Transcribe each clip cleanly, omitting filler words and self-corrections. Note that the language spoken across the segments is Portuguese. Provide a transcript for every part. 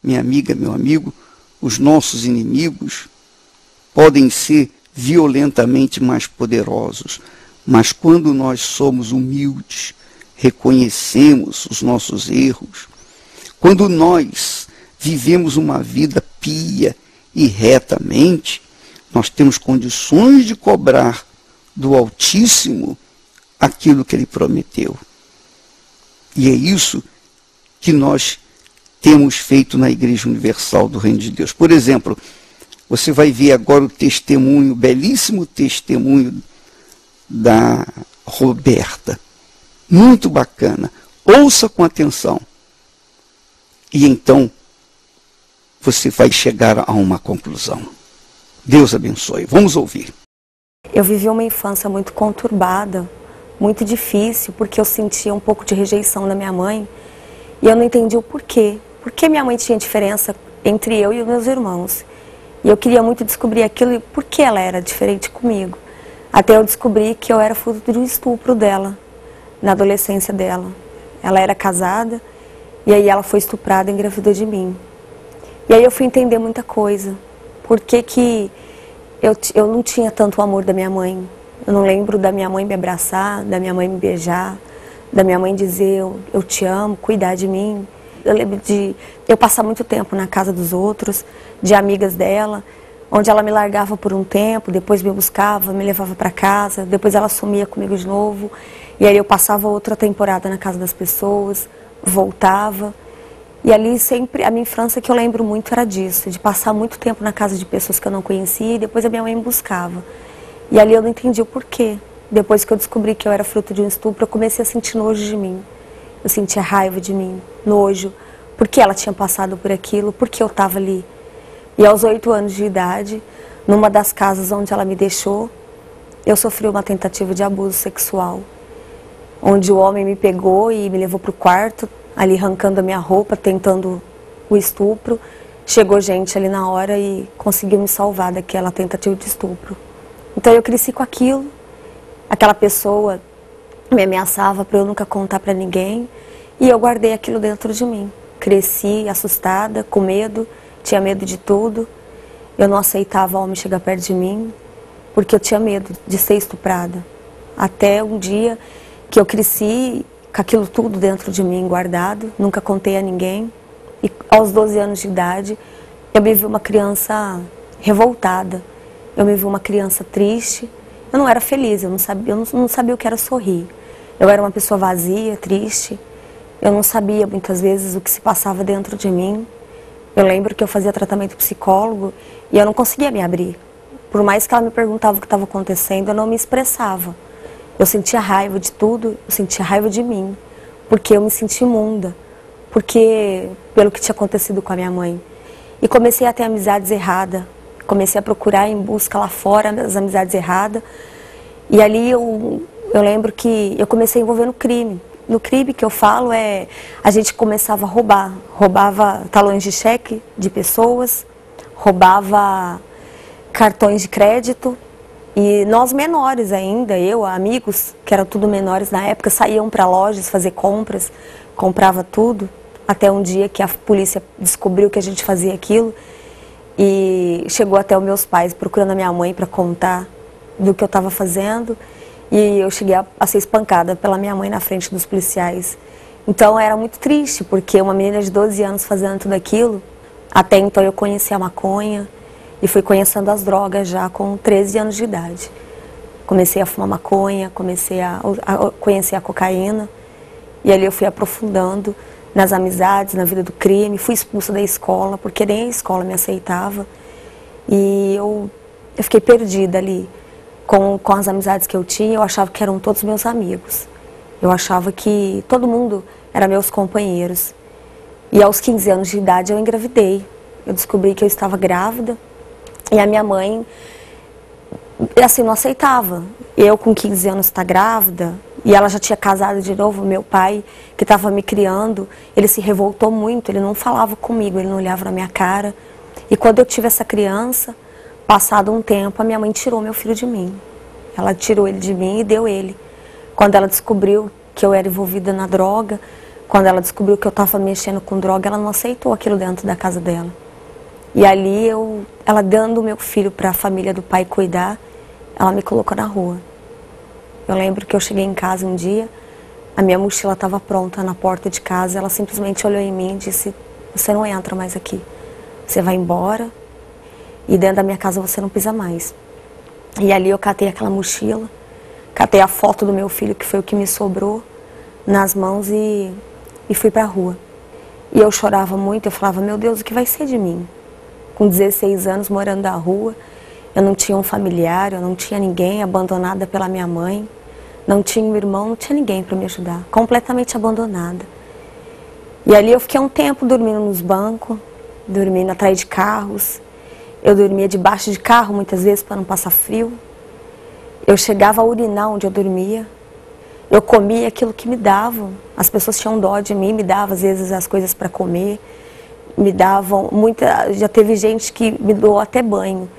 minha amiga, meu amigo, os nossos inimigos podem ser violentamente mais poderosos, mas quando nós somos humildes, reconhecemos os nossos erros, quando nós vivemos uma vida pia e retamente, nós temos condições de cobrar do Altíssimo aquilo que Ele prometeu. E é isso que nós temos feito na Igreja Universal do Reino de Deus. Por exemplo, você vai ver agora o testemunho, o belíssimo testemunho da Roberta. Muito bacana. Ouça com atenção. E então você vai chegar a uma conclusão. Deus abençoe. Vamos ouvir. Eu vivi uma infância muito conturbada, muito difícil, porque eu sentia um pouco de rejeição da minha mãe e eu não entendi o porquê. Por que minha mãe tinha diferença entre eu e os meus irmãos? E eu queria muito descobrir aquilo e por que ela era diferente comigo. Até eu descobri que eu era fruto de um estupro dela, na adolescência dela. Ela era casada e aí ela foi estuprada e engravidou de mim. E aí eu fui entender muita coisa. Por que que eu não tinha tanto amor da minha mãe? Eu não lembro da minha mãe me abraçar, da minha mãe me beijar, da minha mãe dizer eu te amo, cuidar de mim. Eu lembro de eu passar muito tempo na casa dos outros, de amigas dela, onde ela me largava por um tempo, depois me buscava, me levava para casa, depois ela sumia comigo de novo. E aí eu passava outra temporada na casa das pessoas, voltava. E ali sempre, a minha infância que eu lembro muito era disso, de passar muito tempo na casa de pessoas que eu não conhecia e depois a minha mãe me buscava. E ali eu não entendi o porquê. Depois que eu descobri que eu era fruto de um estupro, eu comecei a sentir nojo de mim. Eu sentia raiva de mim, nojo, porque ela tinha passado por aquilo, porque eu estava ali. E aos 8 anos de idade, numa das casas onde ela me deixou, eu sofri uma tentativa de abuso sexual, onde o homem me pegou e me levou para o quarto, ali arrancando a minha roupa, tentando o estupro. Chegou gente ali na hora e conseguiu me salvar daquela tentativa de estupro. Então eu cresci com aquilo, aquela pessoa me ameaçava para eu nunca contar para ninguém e eu guardei aquilo dentro de mim. Cresci assustada, com medo, tinha medo de tudo. Eu não aceitava o homem chegar perto de mim porque eu tinha medo de ser estuprada. Até um dia que eu cresci com aquilo tudo dentro de mim guardado, nunca contei a ninguém. E aos 12 anos de idade, eu me vi uma criança revoltada, eu me vi uma criança triste. Eu não era feliz, eu não sabia o que era sorrir. Eu era uma pessoa vazia, triste. Eu não sabia muitas vezes o que se passava dentro de mim. Eu lembro que eu fazia tratamento psicólogo e eu não conseguia me abrir. Por mais que ela me perguntava o que estava acontecendo, eu não me expressava. Eu sentia raiva de tudo, eu sentia raiva de mim, porque eu me sentia imunda, pelo que tinha acontecido com a minha mãe. E comecei a ter amizades erradas, comecei a procurar em busca lá fora das amizades erradas. E ali eu lembro que eu comecei a envolver no crime. No crime que eu falo a gente começava a roubar. Roubava talões de cheque de pessoas, roubava cartões de crédito. E nós menores ainda, eu, amigos, que eram tudo menores na época, saíam para lojas fazer compras, comprava tudo, até um dia que a polícia descobriu que a gente fazia aquilo e chegou até os meus pais procurando a minha mãe para contar do que eu estava fazendo e eu cheguei a ser espancada pela minha mãe na frente dos policiais. Então era muito triste, porque uma menina de 12 anos fazendo tudo aquilo, até então eu conhecia a maconha, e fui conhecendo as drogas já com 13 anos de idade. Comecei a fumar maconha, comecei a conhecer a cocaína. E ali eu fui aprofundando nas amizades, na vida do crime. Fui expulsa da escola, porque nem a escola me aceitava. E eu fiquei perdida ali com as amizades que eu tinha. Eu achava que eram todos meus amigos. Eu achava que todo mundo era meus companheiros. E aos 15 anos de idade eu engravidei. Eu descobri que eu estava grávida. E a minha mãe, assim, não aceitava. Eu com 15 anos estar grávida, e ela já tinha casado de novo. Meu pai, que estava me criando, ele se revoltou muito, ele não falava comigo, ele não olhava na minha cara. E quando eu tive essa criança, passado um tempo, a minha mãe tirou meu filho de mim. Ela tirou ele de mim e deu ele. Quando ela descobriu que eu era envolvida na droga, quando ela descobriu que eu estava mexendo com droga, ela não aceitou aquilo dentro da casa dela. E ali ela dando o meu filho para a família do pai cuidar, ela me colocou na rua. Eu lembro que eu cheguei em casa um dia, a minha mochila estava pronta na porta de casa, ela simplesmente olhou em mim e disse: você não entra mais aqui, você vai embora e dentro da minha casa você não pisa mais. E ali eu catei aquela mochila, catei a foto do meu filho, que foi o que me sobrou, nas mãos e fui para a rua. E eu chorava muito, eu falava: meu Deus, o que vai ser de mim? Com 16 anos, morando na rua, eu não tinha um familiar, eu não tinha ninguém, abandonada pela minha mãe, não tinha um irmão, não tinha ninguém para me ajudar, completamente abandonada. E ali eu fiquei um tempo dormindo nos bancos, dormindo atrás de carros, eu dormia debaixo de carro muitas vezes para não passar frio, eu chegava a urinar onde eu dormia, eu comia aquilo que me davam, as pessoas tinham dó de mim, me davam às vezes as coisas para comer, me davam, já teve gente que me doou até banho,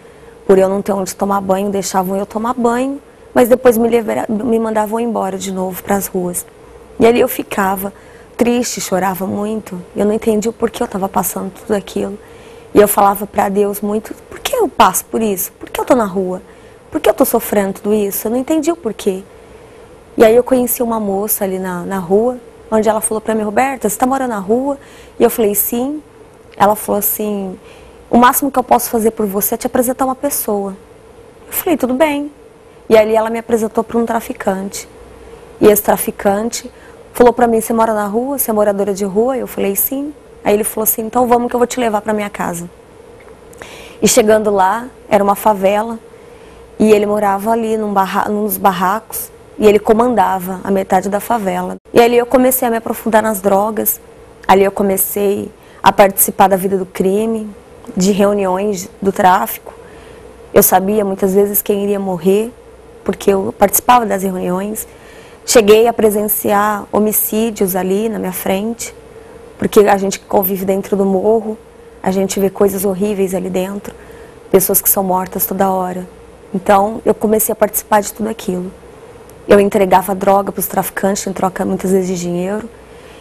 por eu não ter onde tomar banho, deixavam eu tomar banho, mas depois me mandavam embora de novo para as ruas. E ali eu ficava triste, chorava muito, eu não entendi o porquê eu estava passando tudo aquilo. E eu falava para Deus muito: por que eu passo por isso? Por que eu estou na rua? Por que eu estou sofrendo tudo isso? Eu não entendi o porquê. E aí eu conheci uma moça ali na rua, onde ela falou para mim: Roberta, você está morando na rua? E eu falei: sim. Ela falou assim: o máximo que eu posso fazer por você é te apresentar uma pessoa. Eu falei: tudo bem. E ali ela me apresentou para um traficante. E esse traficante falou para mim: você mora na rua? Você é moradora de rua? Eu falei: sim. Aí ele falou assim: então vamos que eu vou te levar para minha casa. E chegando lá, era uma favela, e ele morava ali nos barracos, e ele comandava a metade da favela. E ali eu comecei a me aprofundar nas drogas, ali eu comecei a participar da vida do crime, de reuniões do tráfico. Eu sabia muitas vezes quem iria morrer, porque eu participava das reuniões. Cheguei a presenciar homicídios ali na minha frente, porque a gente convive dentro do morro, a gente vê coisas horríveis ali dentro, pessoas que são mortas toda hora. Então eu comecei a participar de tudo aquilo. Eu entregava droga para os traficantes em troca muitas vezes de dinheiro.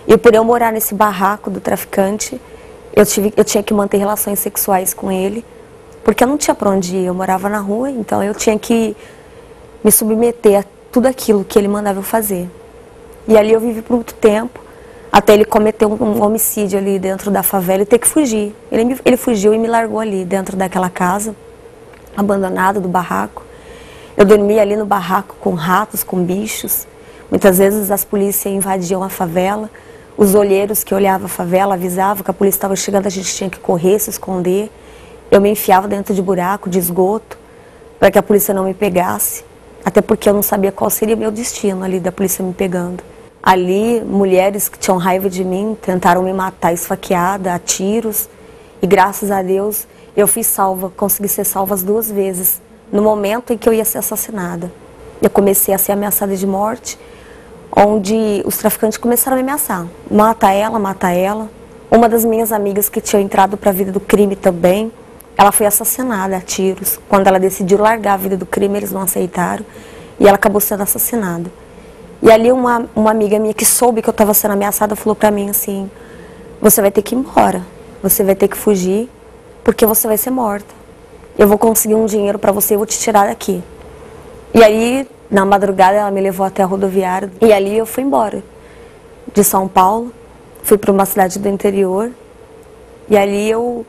E por eu morar nesse barraco do traficante, eu tinha que manter relações sexuais com ele, porque eu não tinha para onde ir, eu morava na rua, então eu tinha que me submeter a tudo aquilo que ele mandava eu fazer. E ali eu vivi por muito tempo, até ele cometer um homicídio ali dentro da favela e ter que fugir. Ele fugiu e me largou ali dentro daquela casa, abandonada do barraco. Eu dormia ali no barraco com ratos, com bichos. Muitas vezes as polícias invadiam a favela, os olheiros que olhavam a favela avisavam que a polícia estava chegando, a gente tinha que correr, se esconder. Eu me enfiava dentro de buraco, de esgoto, para que a polícia não me pegasse, até porque eu não sabia qual seria o meu destino ali da polícia me pegando. Ali, mulheres que tinham raiva de mim tentaram me matar esfaqueada, a tiros, e graças a Deus eu fui salva, consegui ser salva as 2 vezes, no momento em que eu ia ser assassinada. Eu comecei a ser ameaçada de morte, onde os traficantes começaram a me ameaçar. Mata ela, mata ela. Uma das minhas amigas que tinha entrado para a vida do crime também, ela foi assassinada a tiros. Quando ela decidiu largar a vida do crime, eles não aceitaram, e ela acabou sendo assassinada. E ali uma amiga minha que soube que eu estava sendo ameaçada falou para mim assim: você vai ter que ir embora, você vai ter que fugir, porque você vai ser morta. Eu vou conseguir um dinheiro para você e vou te tirar daqui. E aí, na madrugada, ela me levou até a rodoviária. E ali eu fui embora de São Paulo. Fui para uma cidade do interior. E ali eu,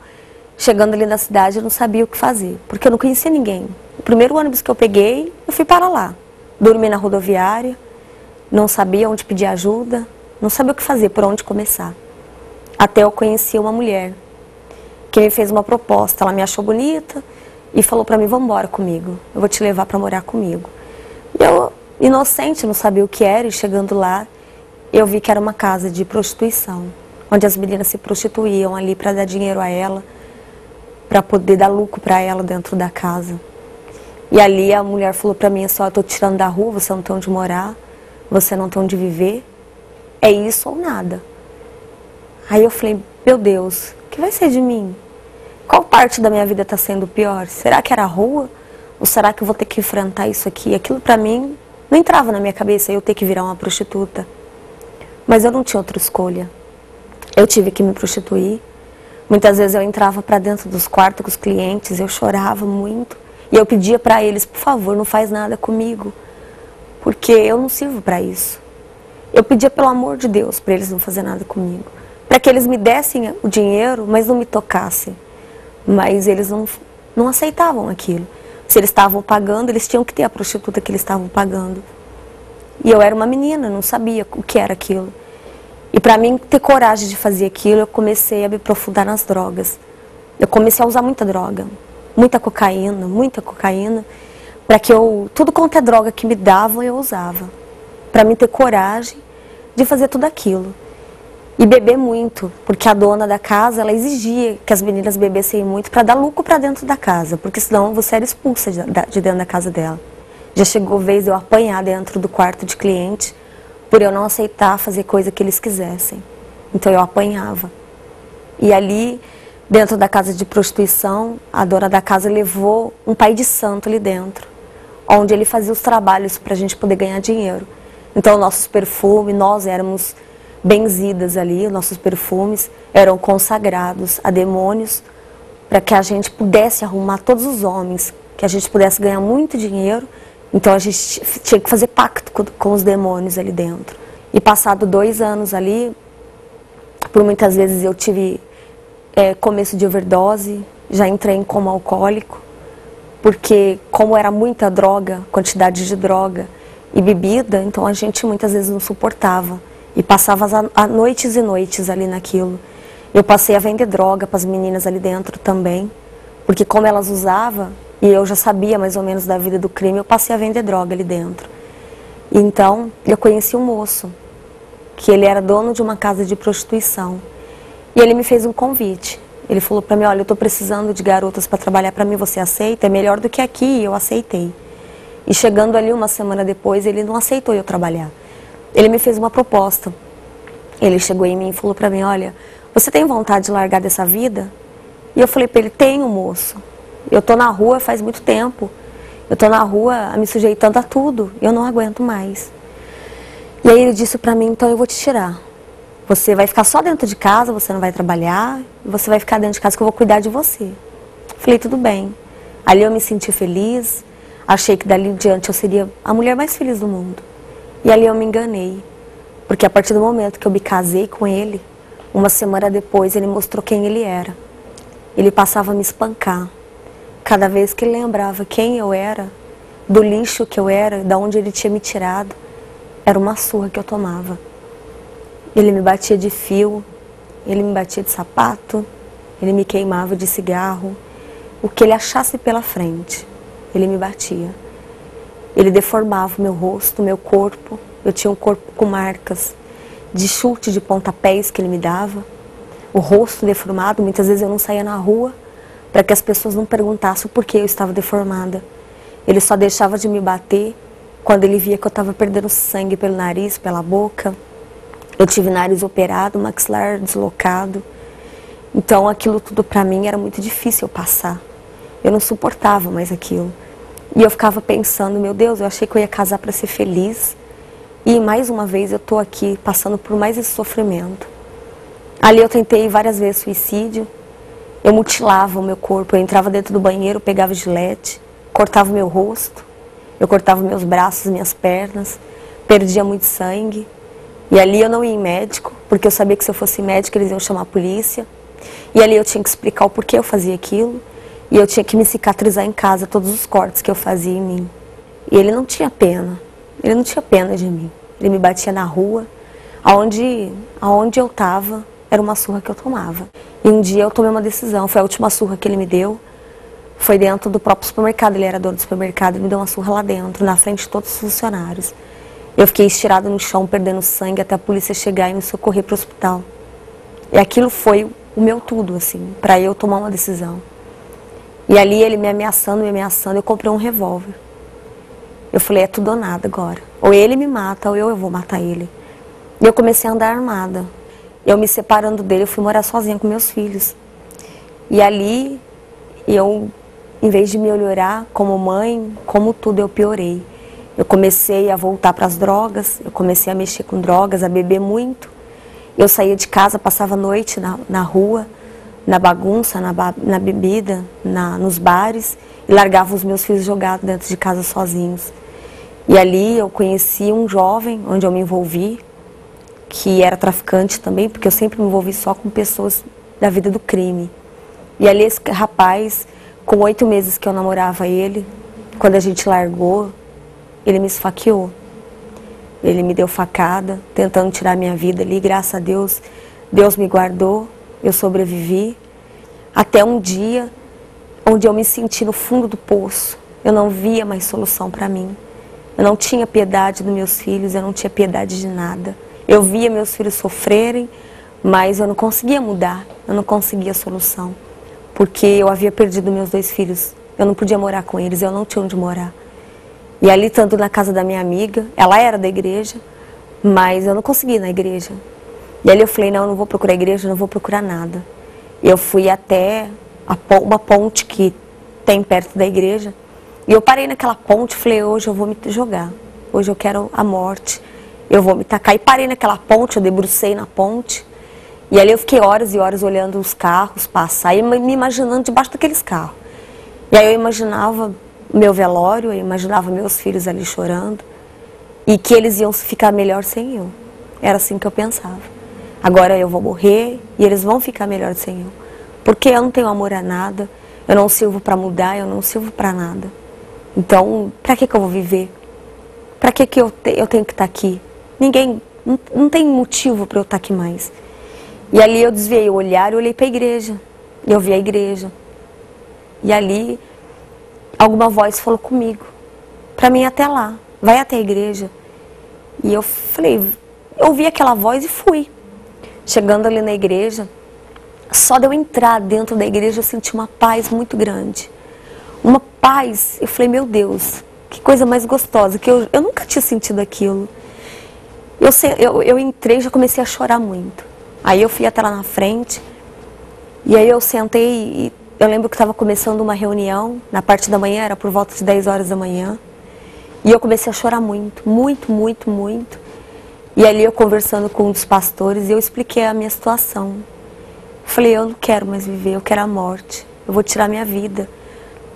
chegando ali na cidade, eu não sabia o que fazer. Porque eu não conhecia ninguém. O primeiro ônibus que eu peguei, eu fui para lá. Dormi na rodoviária. Não sabia onde pedir ajuda. Não sabia o que fazer, por onde começar. Até eu conheci uma mulher que me fez uma proposta. Ela me achou bonita e falou para mim: vamos embora comigo, eu vou te levar para morar comigo. E eu, inocente, não sabia o que era, e chegando lá, eu vi que era uma casa de prostituição, onde as meninas se prostituíam ali para dar dinheiro a ela, para poder dar lucro para ela dentro da casa. E ali a mulher falou para mim: só, eu estou te tirando da rua, você não tem onde morar, você não tem onde viver, é isso ou nada. Aí eu falei: meu Deus, o que vai ser de mim? Qual parte da minha vida está sendo pior? Será que era a rua? Ou será que eu vou ter que enfrentar isso aqui? Aquilo para mim não entrava na minha cabeça, eu ter que virar uma prostituta. Mas eu não tinha outra escolha. Eu tive que me prostituir. Muitas vezes eu entrava para dentro dos quartos com os clientes, eu chorava muito. E eu pedia para eles, por favor, não faz nada comigo, porque eu não sirvo para isso. Eu pedia pelo amor de Deus para eles não fazerem nada comigo. Para que eles me dessem o dinheiro, mas não me tocassem. Mas eles não aceitavam aquilo. Se eles estavam pagando, eles tinham que ter a prostituta que eles estavam pagando. E eu era uma menina, não sabia o que era aquilo. E para mim ter coragem de fazer aquilo, eu comecei a me aprofundar nas drogas. Eu comecei a usar muita droga, muita cocaína, para que tudo quanto é droga que me davam, eu usava. Para mim ter coragem de fazer tudo aquilo. E beber muito, porque a dona da casa, ela exigia que as meninas bebessem muito para dar lucro para dentro da casa, porque senão você era expulsa de dentro da casa dela. Já chegou vez de eu apanhar dentro do quarto de cliente, por eu não aceitar fazer coisa que eles quisessem. Então eu apanhava. E ali, dentro da casa de prostituição, a dona da casa levou um pai de santo ali dentro, onde ele fazia os trabalhos para a gente poder ganhar dinheiro. Então nossos perfumes, nós éramos benzidas ali, nossos perfumes eram consagrados a demônios, para que a gente pudesse arrumar todos os homens, que a gente pudesse ganhar muito dinheiro. Então a gente tinha que fazer pacto com os demônios ali dentro. E passado 2 anos ali, por muitas vezes eu tive começo de overdose, já entrei em coma alcoólico, porque como era muita droga, quantidade de droga e bebida, então a gente muitas vezes não suportava. E passava noites e noites ali naquilo. Eu passei a vender droga para as meninas ali dentro também, porque como elas usavam, e eu já sabia mais ou menos da vida do crime, eu passei a vender droga ali dentro. Então, eu conheci um moço, que ele era dono de uma casa de prostituição. E ele me fez um convite. Ele falou para mim, olha, eu estou precisando de garotas para trabalhar para mim, você aceita? É melhor do que aqui, e eu aceitei. E chegando ali uma semana depois, ele não aceitou eu trabalhar. Ele me fez uma proposta. Ele chegou em mim e falou para mim, olha, você tem vontade de largar dessa vida? E eu falei para ele, tenho, moço. Eu tô na rua faz muito tempo. Eu tô na rua me sujeitando a tudo. Eu não aguento mais. E aí ele disse para mim, então eu vou te tirar. Você vai ficar só dentro de casa, você não vai trabalhar. E você vai ficar dentro de casa que eu vou cuidar de você. Falei, tudo bem. Ali eu me senti feliz. Achei que dali em diante eu seria a mulher mais feliz do mundo. E ali eu me enganei. Porque a partir do momento que eu me casei com ele, uma semana depois ele mostrou quem ele era. Ele passava a me espancar. Cada vez que ele lembrava quem eu era, do lixo que eu era, de onde ele tinha me tirado, era uma surra que eu tomava. Ele me batia de fio, ele me batia de sapato, ele me queimava de cigarro. O que ele achasse pela frente, ele me batia. Ele deformava o meu rosto, o meu corpo. Eu tinha um corpo com marcas de chute, de pontapés que ele me dava. O rosto deformado, muitas vezes eu não saía na rua, para que as pessoas não perguntassem o porquê eu estava deformada. Ele só deixava de me bater quando ele via que eu estava perdendo sangue pelo nariz, pela boca. Eu tive nariz operado, maxilar deslocado. Então aquilo tudo para mim era muito difícil eu passar. Eu não suportava mais aquilo. E eu ficava pensando, meu Deus, eu achei que eu ia casar para ser feliz. E mais uma vez eu estou aqui passando por mais esse sofrimento. Ali eu tentei várias vezes suicídio. Eu mutilava o meu corpo, eu entrava dentro do banheiro, pegava gilete, cortava o meu rosto, eu cortava meus braços, minhas pernas, perdia muito sangue. E ali eu não ia em médico, porque eu sabia que se eu fosse médico eles iam chamar a polícia. E ali eu tinha que explicar o porquê eu fazia aquilo, e eu tinha que me cicatrizar em casa todos os cortes que eu fazia em mim. E ele não tinha pena de mim. Ele me batia na rua, aonde eu estava, era uma surra que eu tomava. E um dia eu tomei uma decisão, foi a última surra que ele me deu, foi dentro do próprio supermercado, ele era dono do supermercado, ele me deu uma surra lá dentro, na frente de todos os funcionários. Eu fiquei estirada no chão, perdendo sangue, até a polícia chegar e me socorrer para o hospital. E aquilo foi o meu tudo, assim, para eu tomar uma decisão. E ali ele me ameaçando, eu comprei um revólver. Eu falei, é tudo ou nada agora. Ou ele me mata, ou eu vou matar ele. E eu comecei a andar armada. Eu me separando dele, eu fui morar sozinha com meus filhos. E ali, eu, em vez de melhorar como mãe, como tudo, eu piorei. Eu comecei a voltar para as drogas, eu comecei a mexer com drogas, a beber muito. Eu saía de casa, passava a noite na rua, na bagunça, na bebida, nos bares, e largava os meus filhos jogados dentro de casa sozinhos. E ali eu conheci um jovem, onde eu me envolvi, que era traficante também, porque eu sempre me envolvi só com pessoas da vida do crime. E ali esse rapaz, com 8 meses que eu namorava ele, quando a gente largou, ele me esfaqueou. Ele me deu facada, tentando tirar minha vida ali. Graças a Deus, Deus me guardou, eu sobrevivi. Até um dia onde eu me senti no fundo do poço. Eu não via mais solução para mim. Eu não tinha piedade dos meus filhos, eu não tinha piedade de nada. Eu via meus filhos sofrerem, mas eu não conseguia mudar, eu não conseguia solução. Porque eu havia perdido meus 2 filhos. Eu não podia morar com eles, eu não tinha onde morar. E ali, tanto na casa da minha amiga, ela era da igreja, mas eu não conseguia ir na igreja. E ali eu falei, não, eu não vou procurar igreja, eu não vou procurar nada. Eu fui até uma ponte que tem perto da igreja, e eu parei naquela ponte e falei, hoje eu vou me jogar, hoje eu quero a morte, eu vou me tacar. E parei naquela ponte, eu debrucei na ponte, e ali eu fiquei horas e horas olhando os carros passar, e me imaginando debaixo daqueles carros. E aí eu imaginava meu velório, eu imaginava meus filhos ali chorando, e que eles iam ficar melhor sem eu. Era assim que eu pensava. Agora eu vou morrer e eles vão ficar melhor sem eu. Porque eu não tenho amor a nada, eu não sirvo para mudar, eu não sirvo para nada. Então, para que eu vou viver? Para que eu tenho que estar aqui? Ninguém, não tem motivo para eu estar aqui mais. E ali eu desviei o olhar e olhei para a igreja. E eu vi a igreja. E ali, alguma voz falou comigo, para mim até lá, vai até a igreja. E eu falei, eu ouvi aquela voz e fui. Chegando ali na igreja, só de eu entrar dentro da igreja eu senti uma paz muito grande. Uma paz, eu falei, meu Deus, que coisa mais gostosa, que eu nunca tinha sentido aquilo. Eu entrei e já comecei a chorar muito. Aí eu fui até lá na frente, e aí eu sentei, e eu lembro que estava começando uma reunião, na parte da manhã, era por volta de 10 horas da manhã, e eu comecei a chorar muito, muito, muito, muito. E ali eu conversando com um dos pastores, eu expliquei a minha situação. Falei, eu não quero mais viver, eu quero a morte, eu vou tirar minha vida.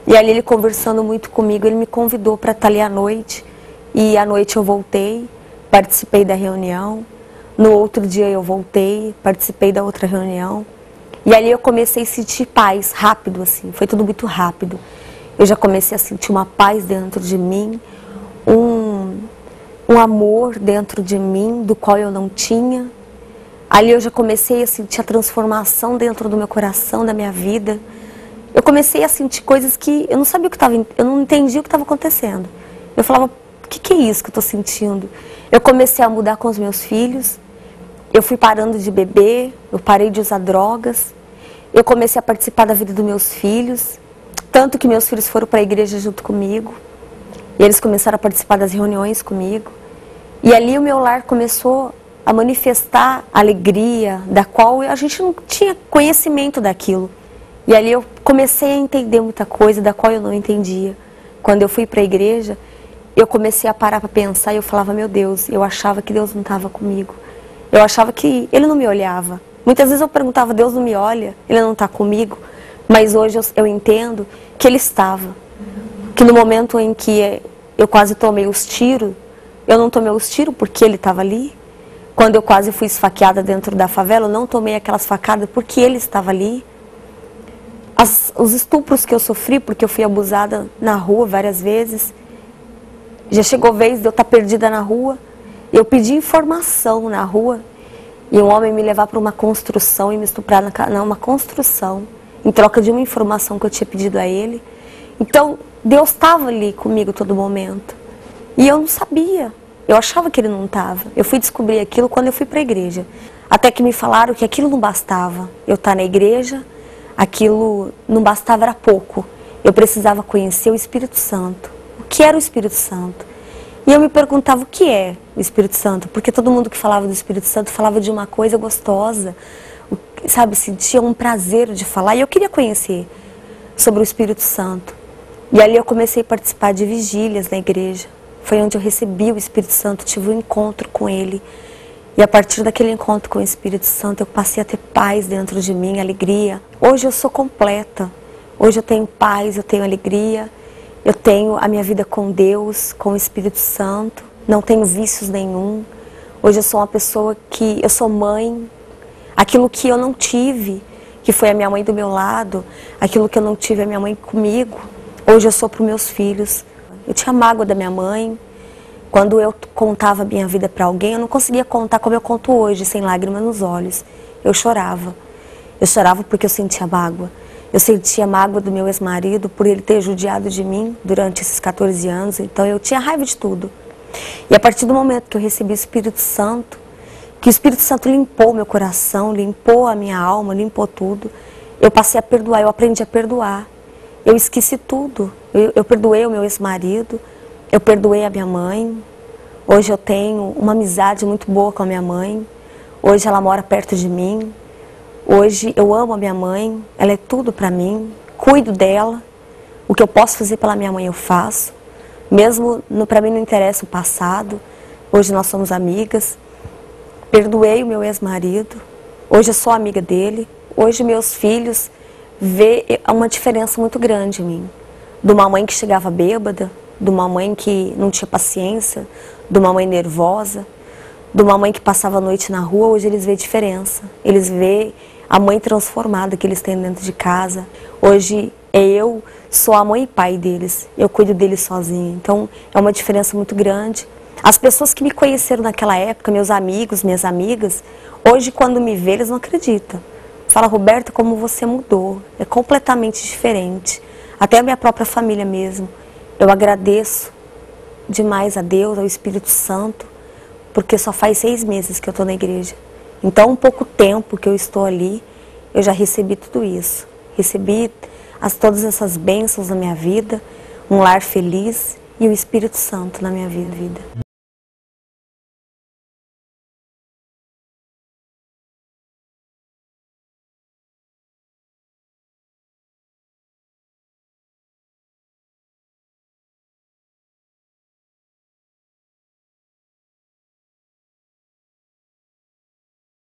E ali ele conversando muito comigo, ele me convidou para estar ali à noite. E à noite eu voltei, participei da reunião. No outro dia eu voltei, participei da outra reunião. E ali eu comecei a sentir paz, rápido assim, foi tudo muito rápido. Eu já comecei a sentir uma paz dentro de mim, um amor dentro de mim, do qual eu não tinha. Ali eu já comecei a sentir a transformação dentro do meu coração, da minha vida. Eu comecei a sentir coisas que eu não sabia o que estava, eu não entendia o que estava acontecendo. Eu falava, o que é isso que eu estou sentindo? Eu comecei a mudar com os meus filhos, eu fui parando de beber, eu parei de usar drogas, eu comecei a participar da vida dos meus filhos, tanto que meus filhos foram para a igreja junto comigo, e eles começaram a participar das reuniões comigo. E ali o meu lar começou a manifestar alegria, da qual a gente não tinha conhecimento daquilo. E ali eu comecei a entender muita coisa da qual eu não entendia. Quando eu fui para a igreja, eu comecei a parar para pensar e eu falava, meu Deus, eu achava que Deus não estava comigo. Eu achava que Ele não me olhava. Muitas vezes eu perguntava, Deus não me olha, Ele não está comigo. Mas hoje eu entendo que Ele estava. Que no momento em que eu quase tomei os tiros, eu não tomei os tiros porque Ele estava ali. Quando eu quase fui esfaqueada dentro da favela, eu não tomei aquelas facadas porque Ele estava ali. Os estupros que eu sofri, porque eu fui abusada na rua várias vezes. Já chegou vez de eu estar perdida na rua. Eu pedi informação na rua e um homem me levar para uma construção e me estuprar uma construção, em troca de uma informação que eu tinha pedido a ele. Então, Deus estava ali comigo todo momento. E eu não sabia. Eu achava que Ele não estava. Eu fui descobrir aquilo quando eu fui para a igreja. Até que me falaram que aquilo não bastava. Eu estar na igreja, aquilo não bastava, era pouco. Eu precisava conhecer o Espírito Santo. O que era o Espírito Santo? E eu me perguntava o que é o Espírito Santo, porque todo mundo que falava do Espírito Santo falava de uma coisa gostosa, sabe, sentia um prazer de falar, e eu queria conhecer sobre o Espírito Santo. E ali eu comecei a participar de vigílias na igreja, foi onde eu recebi o Espírito Santo, tive um encontro com Ele. E a partir daquele encontro com o Espírito Santo, eu passei a ter paz dentro de mim, alegria. Hoje eu sou completa. Hoje eu tenho paz, eu tenho alegria. Eu tenho a minha vida com Deus, com o Espírito Santo. Não tenho vícios nenhum. Hoje eu sou uma pessoa que... Eu sou mãe. Aquilo que eu não tive, que foi a minha mãe do meu lado, aquilo que eu não tive, a minha mãe comigo, hoje eu sou para os meus filhos. Eu tinha mágoa da minha mãe. Quando eu contava a minha vida para alguém, eu não conseguia contar como eu conto hoje, sem lágrimas nos olhos. Eu chorava. Eu chorava porque eu sentia mágoa. Eu sentia mágoa do meu ex-marido por ele ter judiado de mim durante esses 14 anos. Então eu tinha raiva de tudo. E a partir do momento que eu recebi o Espírito Santo, que o Espírito Santo limpou meu coração, limpou a minha alma, limpou tudo, eu passei a perdoar, eu aprendi a perdoar. Eu esqueci tudo. Eu perdoei o meu ex-marido. Eu perdoei a minha mãe. Hoje eu tenho uma amizade muito boa com a minha mãe. Hoje ela mora perto de mim. Hoje eu amo a minha mãe. Ela é tudo para mim. Cuido dela. O que eu posso fazer pela minha mãe eu faço. Mesmo para mim não interessa o passado. Hoje nós somos amigas. Perdoei o meu ex-marido. Hoje eu sou amiga dele. Hoje meus filhos vê uma diferença muito grande em mim. De uma mãe que chegava bêbada, de uma mãe que não tinha paciência, de uma mãe nervosa, de uma mãe que passava a noite na rua, hoje eles veem diferença. Eles veem a mãe transformada que eles têm dentro de casa. Hoje eu sou a mãe e pai deles, eu cuido deles sozinha. Então é uma diferença muito grande. As pessoas que me conheceram naquela época, meus amigos, minhas amigas, hoje quando me vê eles não acreditam. Fala, Roberta, como você mudou, é completamente diferente. Até a minha própria família mesmo. Eu agradeço demais a Deus, ao Espírito Santo, porque só faz 6 meses que eu estou na igreja. Então, um pouco tempo que eu estou ali, eu já recebi tudo isso. Recebi todas essas bênçãos na minha vida, um lar feliz e o Espírito Santo na minha vida.